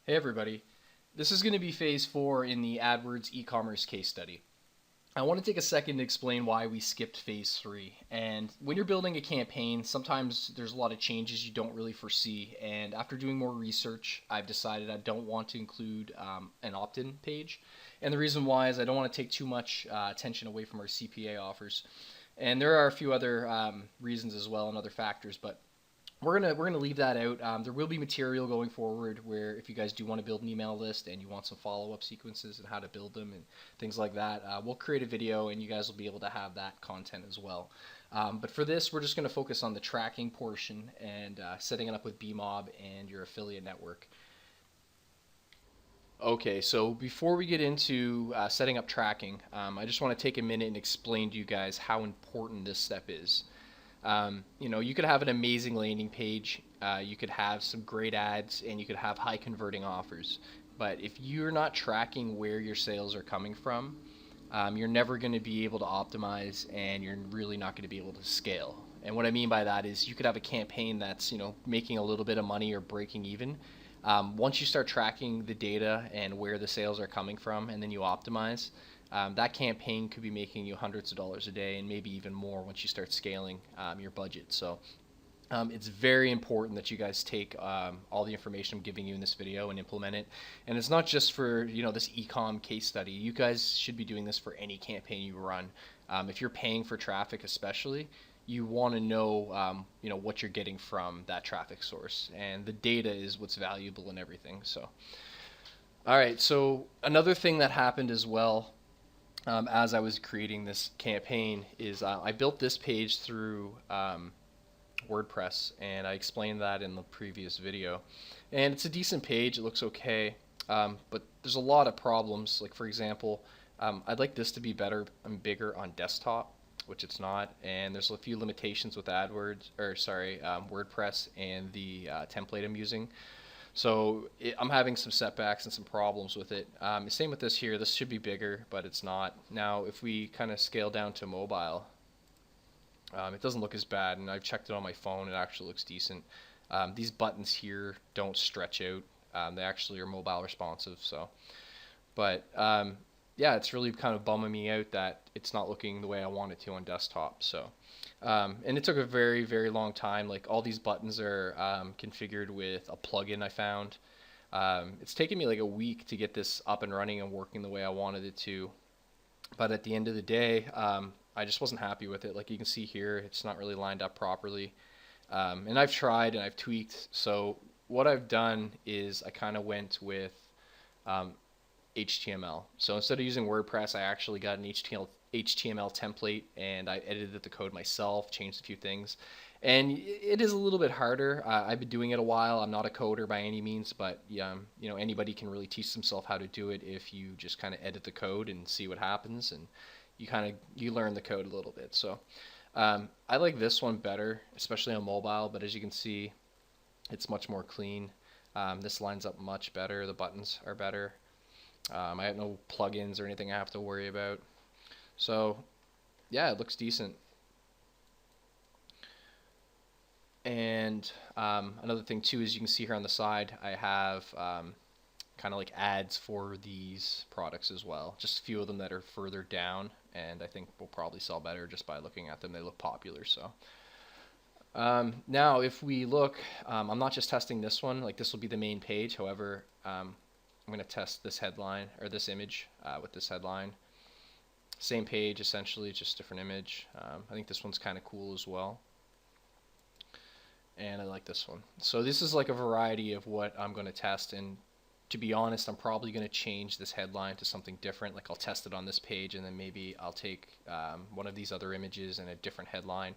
Hey everybody, this is going to be phase 4 in the AdWords e-commerce case study. I want to take a second to explain why we skipped phase 3. And when you're building a campaign, sometimes there's a lot of changes you don't really foresee. And after doing more research, I've decided I don't want to include an opt-in page. And the reason why is I don't want to take too much attention away from our CPA offers. And there are a few other reasons as well and other factors, but we're gonna leave that out. There will be material going forward where if you guys do want to build an email list and you want some follow-up sequences and how to build them and things like that, we'll create a video and you guys will be able to have that content as well. But for this, we're just going to focus on the tracking portion and setting it up with BMob and your affiliate network. Okay, so before we get into setting up tracking, I just want to take a minute and explain to you guys how important this step is. You could have an amazing landing page, you could have some great ads, and you could have high converting offers. But if you're not tracking where your sales are coming from, you're never going to be able to optimize, and you're really not going to be able to scale. And what I mean by that is you could have a campaign that's making a little bit of money or breaking even. Once you start tracking the data and where the sales are coming from, and then you optimize, that campaign could be making you hundreds of dollars a day and maybe even more once you start scaling your budget. So it's very important that you guys take all the information I'm giving you in this video and implement it. And it's not just for this e-com case study. You guys should be doing this for any campaign you run. If you're paying for traffic especially, you want to know what you're getting from that traffic source. And the data is what's valuable in everything. So, all right, so another thing that happened as well as I was creating this campaign is I built this page through WordPress, and I explained that in the previous video. And it's a decent page, it looks okay, but there's a lot of problems. Like for example, I'd like this to be better and bigger on desktop, which it's not, and there's a few limitations with WordPress and the template I'm using. So I'm having some setbacks and some problems with it. Same with this here. This should be bigger, but it's not. Now, if we kind of scale down to mobile, it doesn't look as bad, and I've checked it on my phone. It actually looks decent. These buttons here don't stretch out. They actually are mobile responsive. So, but yeah, it's really kind of bumming me out that it's not looking the way I want it to on desktop. So. And it took a very, very long time. Like all these buttons are configured with a plugin I found. It's taken me like a week to get this up and running and working the way I wanted it to. But at the end of the day, I just wasn't happy with it. Like you can see here, it's not really lined up properly. And I've tried and I've tweaked. So what I've done is I kind of went with HTML. So instead of using WordPress, I actually got an HTML template, and I edited the code myself, changed a few things. And it is a little bit harder. I've been doing it a while. I'm not a coder by any means, but anybody can really teach themselves how to do it if you just kind of edit the code and see what happens, and you learn the code a little bit. So I like this one better, especially on mobile, but as you can see, it's much more clean. This lines up much better. The buttons are better. I have no plugins or anything I have to worry about. So yeah, it looks decent. And another thing too is you can see here on the side I have kind of like ads for these products as well. Just a few of them that are further down, and I think will probably sell better just by looking at them. They look popular. So now if we look, I'm not just testing this one. Like this will be the main page. However, I'm going to test this headline or this image with this headline. Same page essentially, just different image. I think this one's kind of cool as well. And I like this one. So this is like a variety of what I'm going to test, and to be honest, I'm probably going to change this headline to something different. Like I'll test it on this page, and then maybe I'll take one of these other images and a different headline.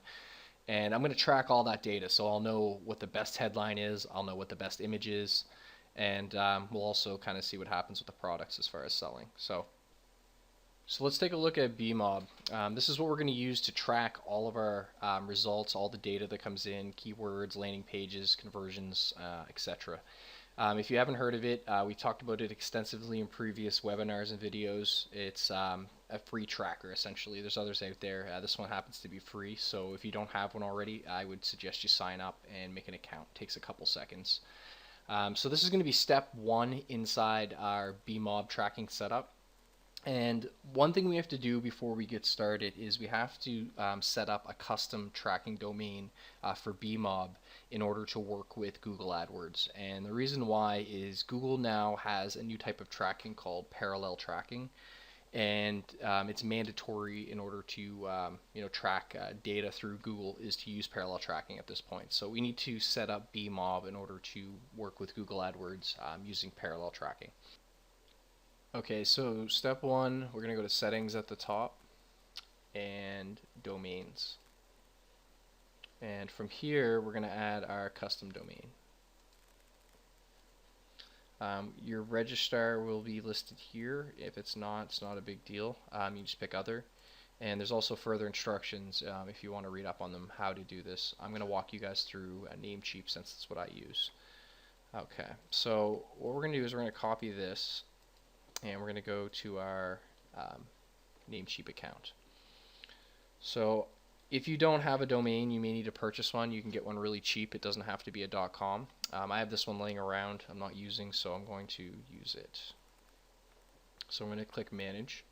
And I'm going to track all that data, so I'll know what the best headline is, I'll know what the best image is, and we'll also kind of see what happens with the products as far as selling. So let's take a look at BMob. This is what we're going to use to track all of our results, all the data that comes in, keywords, landing pages, conversions, etc. If you haven't heard of it, we talked about it extensively in previous webinars and videos. It's a free tracker essentially. There's others out there. This one happens to be free, so if you don't have one already, I would suggest you sign up and make an account. It takes a couple seconds. So this is going to be step one inside our BMob tracking setup. And one thing we have to do before we get started is we have to set up a custom tracking domain for BMob in order to work with Google AdWords. And the reason why is Google now has a new type of tracking called parallel tracking, and it's mandatory in order to track data through Google is to use parallel tracking at this point. So we need to set up BMob in order to work with Google AdWords using parallel tracking. Okay, so step one, we're going to go to settings at the top and domains. And from here, we're going to add our custom domain. Your registrar will be listed here. If it's not a big deal. You just pick other. And there's also further instructions if you want to read up on them, how to do this. I'm going to walk you guys through Namecheap since that's what I use. Okay, so what we're going to do is we're going to copy this, and we're going to go to our Namecheap account. So if you don't have a domain, you may need to purchase one. You can get one really cheap. It doesn't have to be a .com. I have this one laying around I'm not using, so I'm going to use it. So I'm going to click Manage.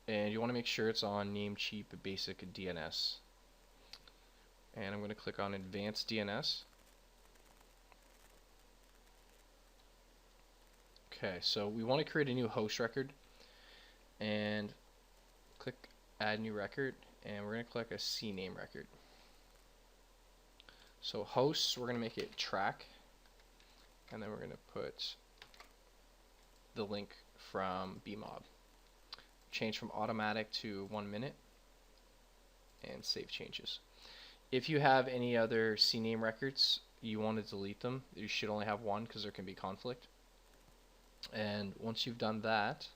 And you want to make sure it's on Namecheap Basic DNS. And I'm going to click on Advanced DNS. Okay, so we want to create a new host record, and click Add New Record, and we're going to click a CNAME record. So hosts, we're going to make it track, and then we're going to put the link from BMob. Change from automatic to 1 minute, and save changes. If you have any other CNAME records, you want to delete them. You should only have one because there can be conflict. And once you've done that,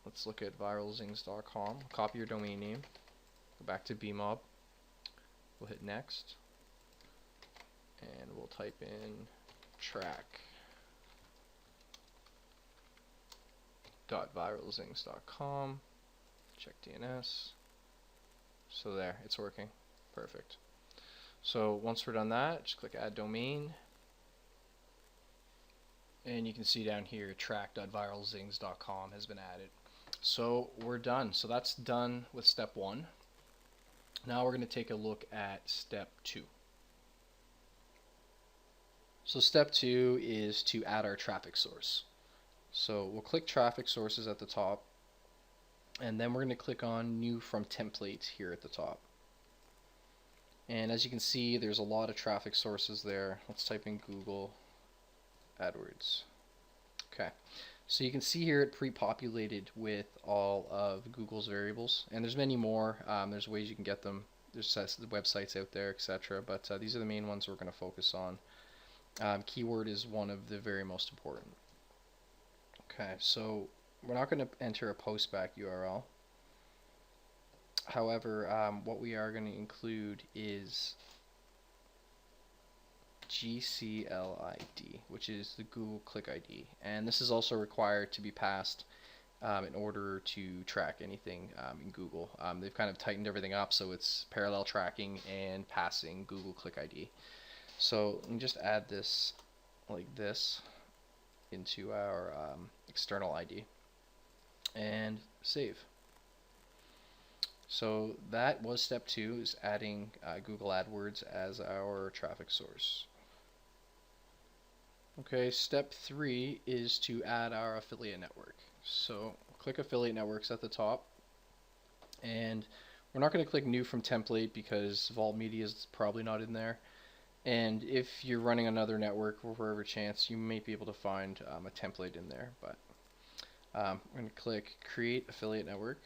let's look at viralzings.com. Copy your domain name, go back to BMob, we'll hit next, and we'll type in track.viralzings.com, check DNS. So there, it's working. Perfect. So once we're done that, just click Add Domain. And you can see down here, track.viralzings.com has been added. So we're done. So that's done with step one. Now we're going to take a look at step two. So step two is to add our traffic source. So we'll click traffic sources at the top, and then we're going to click on New from Template here at the top. And as you can see, there's a lot of traffic sources there. Let's type in Google AdWords. Okay, so you can see here it pre-populated with all of Google's variables, and there's many more. There's ways you can get them. There's the websites out there, etc. But these are the main ones we're going to focus on. Keyword is one of the very most important. Okay, so we're not going to enter a postback URL. However, what we are going to include is GCLID, which is the Google Click ID, and this is also required to be passed in order to track anything in Google. They've kind of tightened everything up, so it's parallel tracking and passing Google Click ID. So let me just add this like this into our external ID and save. So that was step two, is adding Google AdWords as our traffic source. Okay, step three is to add our affiliate network. So click affiliate networks at the top, and we're not going to click new from template because Vault Media is probably not in there. And if you're running another network, for whatever chance, you may be able to find a template in there. But we're going to click create affiliate network,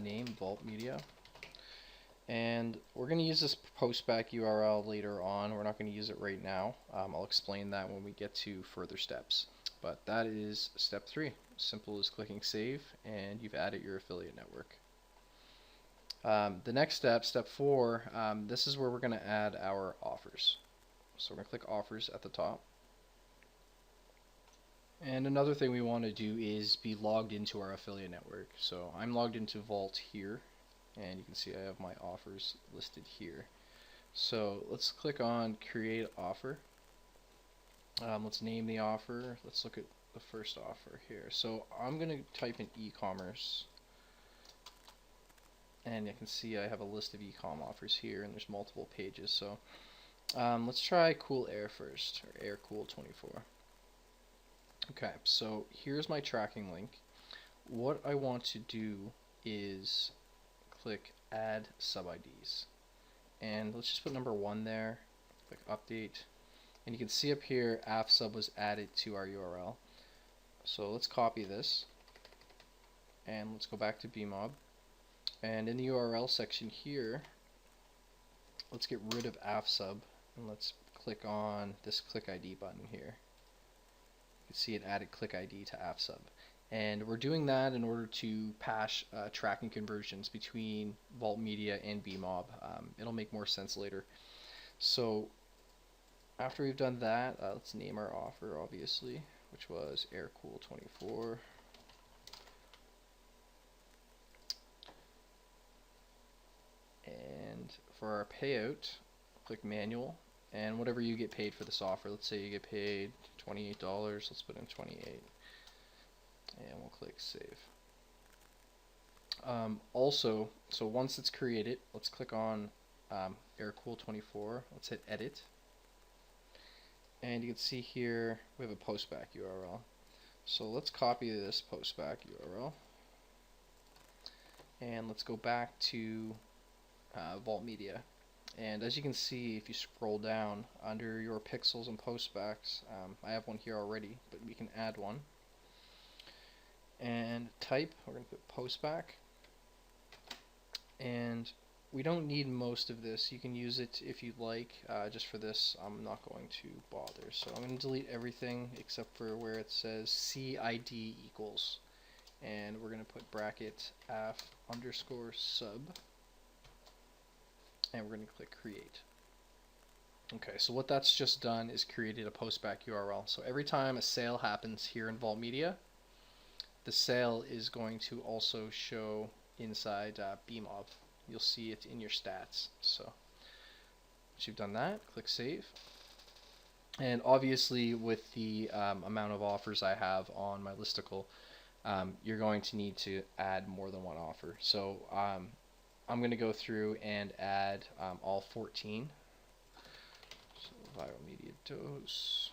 name Vault Media. And we're going to use this postback URL later on. We're not going to use it right now. I'll explain that when we get to further steps. But that is step three. Simple as clicking save, and you've added your affiliate network. The next step, step four, this is where we're going to add our offers. So we're going to click offers at the top. And another thing we want to do is be logged into our affiliate network. So I'm logged into Vault here, and you can see I have my offers listed here. So let's click on create offer. Let's name the offer. Let's look at the first offer here. So I'm going to type in e-commerce, and you can see I have a list of e-com offers here, and there's multiple pages. So let's try Cool Air first, or Air Cool 24. Okay, so here's my tracking link. What I want to do is click add sub IDs, and let's just put number 1 there. Click update, and you can see up here AF sub was added to our URL. So let's copy this, and let's go back to BMob, and in the URL section here, let's get rid of AF sub, and let's click on this click ID button here. You can see it added click ID to AF sub. And we're doing that in order to pass tracking conversions between Vault Media and BMob. It'll make more sense later. So after we've done that, let's name our offer, obviously, which was AirCool 24. And for our payout, click manual, and whatever you get paid for this offer. Let's say you get paid $28. Let's put in 28, and we'll click save. Also, so once it's created, let's click on AirCool 24. Let's hit edit, and you can see here we have a postback URL. So let's copy this postback URL, and let's go back to Vault Media. And as you can see, if you scroll down under your pixels and postbacks, I have one here already, but we can add one. And type, we're going to put postback. And we don't need most of this. You can use it if you'd like. Just for this, I'm not going to bother. So I'm going to delete everything except for where it says CID equals. And we're going to put bracket AF underscore sub. And we're going to click create. Okay, so what that's just done is created a postback URL. So every time a sale happens here in Vault Media, the sale is going to also show inside BMob. You'll see it in your stats. So once you've done that, click save. And obviously with the amount of offers I have on my listicle, you're going to need to add more than one offer. So I'm going to go through and add all 14. So viral media dose.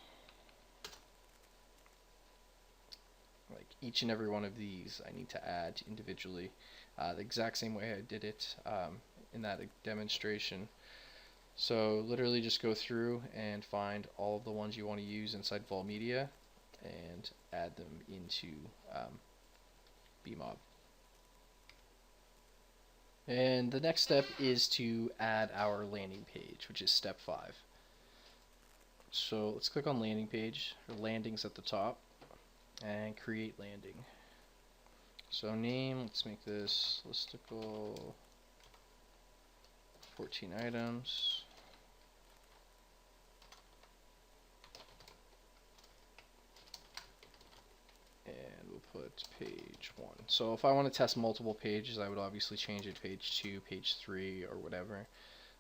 Like each and every one of these I need to add individually, the exact same way I did it in that demonstration. So literally just go through and find all of the ones you want to use inside Vault Media and add them into BMob. And the next step is to add our landing page, which is step 5. So let's click on landing page, or landings at the top, and create landing. So name, let's make this listicle 14 items. And we'll put page 1. So if I want to test multiple pages, I would obviously change it to page 2, page 3, or whatever.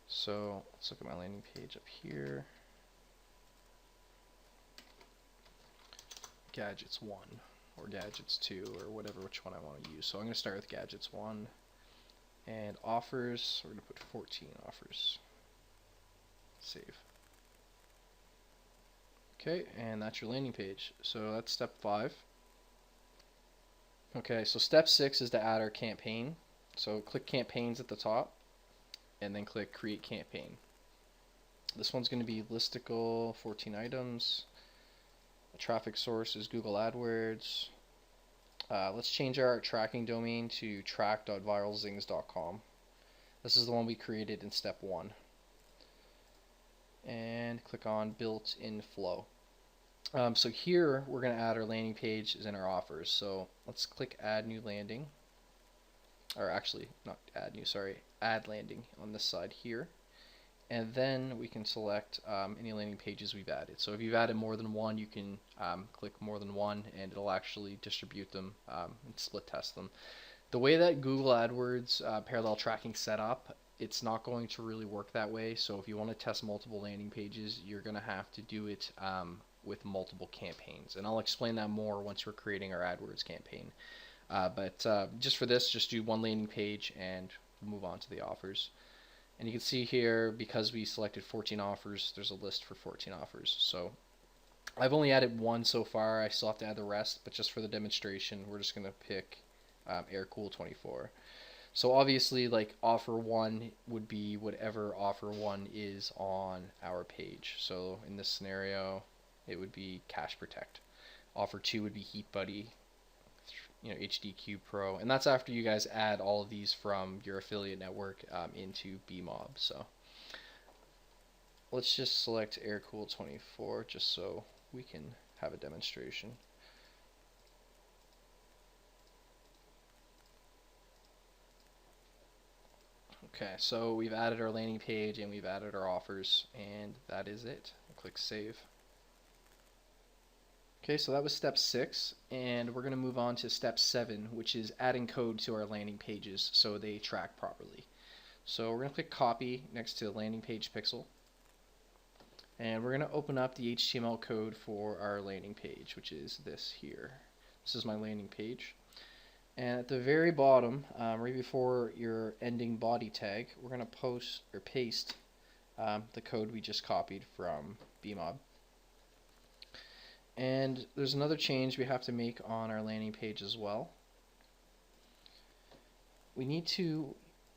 So let's look at my landing page up here. Gadgets 1 or gadgets 2 or whatever, which one I want to use. So I'm going to start with gadgets 1, and offers, we're going to put 14 offers. Save. Okay, and that's your landing page. So that's step 5. Okay, so step 6 is to add our campaign. So click campaigns at the top and then click create campaign. This one's going to be listicle 14 items. The traffic source is Google AdWords. Let's change our tracking domain to track.viralzings.com. This is the one we created in step 1. And click on built-in flow. So here we're going to add our landing page in our offers. So let's click add new landing, or actually not add new, sorry, add landing on this side here. and then we can select any landing pages we've added. So if you've added more than one, you can click more than one, and it'll actually distribute them and split test them. The way that Google AdWords parallel tracking set up, it's not going to really work that way. So if you want to test multiple landing pages, you're going to have to do it with multiple campaigns, and I'll explain that more once we're creating our AdWords campaign. But just for this, just do one landing page and move on to the offers. And you can see here, because we selected 14 offers, there's a list for 14 offers. So I've only added one so far. I still have to add the rest, but just for the demonstration, we're just going to pick Air-Cool 24. So obviously, like, offer 1 would be whatever offer 1 is on our page. So in this scenario, it would be Cash Protect. Offer 2 would be Heat Buddy, HDQ Pro, and that's after you guys add all of these from your affiliate network into BMob. So let's just select Air-Cool 24 just so we can have a demonstration. Okay, so we've added our landing page and we've added our offers, and that is it. I'll click save. Okay, so that was step 6, and we're going to move on to step 7, which is adding code to our landing pages so they track properly. So we're going to click copy next to the landing page pixel, and we're going to open up the HTML code for our landing page, which is this here. This is my landing page. And at the very bottom, right before your ending body tag, we're going to paste the code we just copied from BMob. And there's another change we have to make on our landing page as well. We need to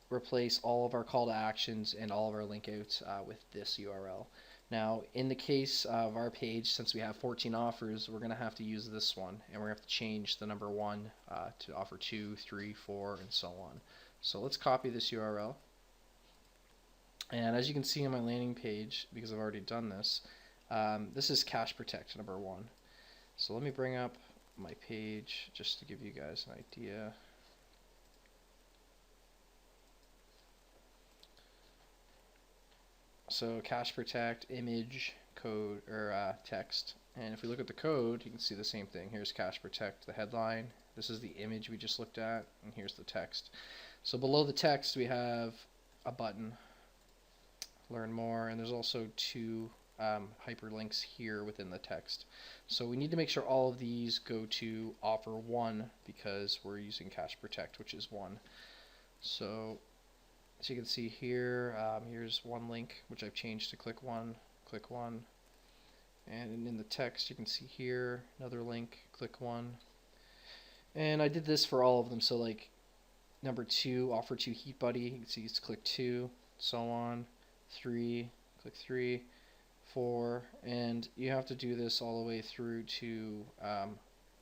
replace all of our call to actions and all of our link outs with this URL. Now, in the case of our page, since we have 14 offers, we're going to have to use this one, and we're going to have to change the number 1 to offer 2, 3, 4, and so on. So let's copy this URL. And as you can see on my landing page, because I've already done this, this is Cash Protect number 1. So let me bring up my page just to give you guys an idea. So Cash Protect, image, code, or text. And if we look at the code, you can see the same thing. Here's Cash Protect, the headline. This is the image we just looked at, and here's the text. So below the text, we have a button, learn more, and there's also 2 hyperlinks here within the text. So we need to make sure all of these go to offer 1 because we're using Cash Protect, which is 1. So as you can see here, here's one link which I've changed to click 1, and in the text you can see here another link, click 1. And I did this for all of them. So like number 2, offer 2 Heat Buddy, you can see it's click 2, so on, 3, click 3, 4, and you have to do this all the way through to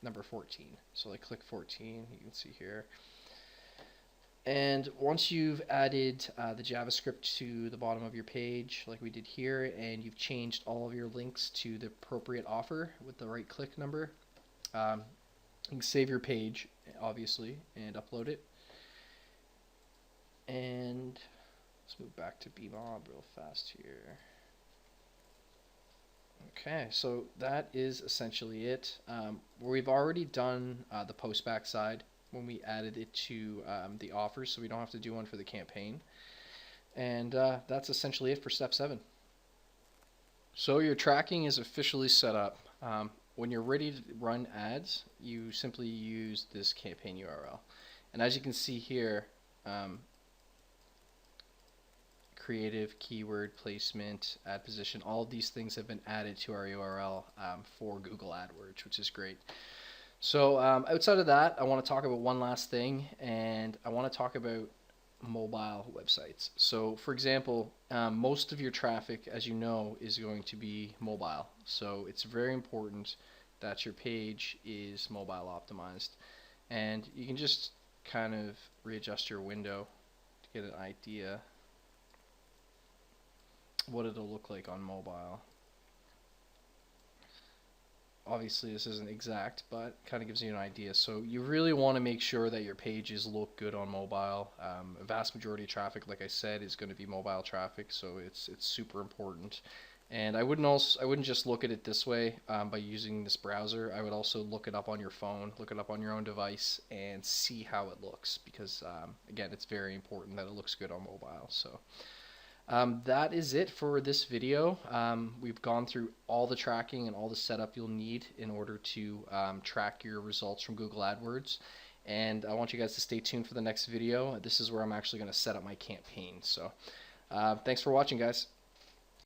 number 14. So like click 14, you can see here. And once you've added the JavaScript to the bottom of your page, like we did here, and you've changed all of your links to the appropriate offer with the right click number, you can save your page, obviously, and upload it. And let's move back to BMob real fast here. Okay, so that is essentially it. We've already done the post back side when we added it to the offers, so we don't have to do one for the campaign. And that's essentially it for step 7. So your tracking is officially set up. When you're ready to run ads, you simply use this campaign URL. And as you can see here, creative, keyword, placement, ad position, all of these things have been added to our URL for Google AdWords, which is great. So outside of that, I want to talk about one last thing, and I want to talk about mobile websites. So for example, most of your traffic, as you know, is going to be mobile. So it's very important that your page is mobile optimized. And you can just kind of readjust your window to get an idea what it'll look like on mobile. obviously this isn't exact, but kind of gives you an idea. So you really want to make sure that your pages look good on mobile. A vast majority of traffic, like I said, is going to be mobile traffic, so it's super important. And I wouldn't just look at it this way by using this browser. I would also look it up on your phone, look it up on your own device, and see how it looks, because again, it's very important that it looks good on mobile. So that is it for this video. We've gone through all the tracking and all the setup you'll need in order to track your results from Google AdWords. And I want you guys to stay tuned for the next video. This is where I'm actually going to set up my campaign. So thanks for watching, guys.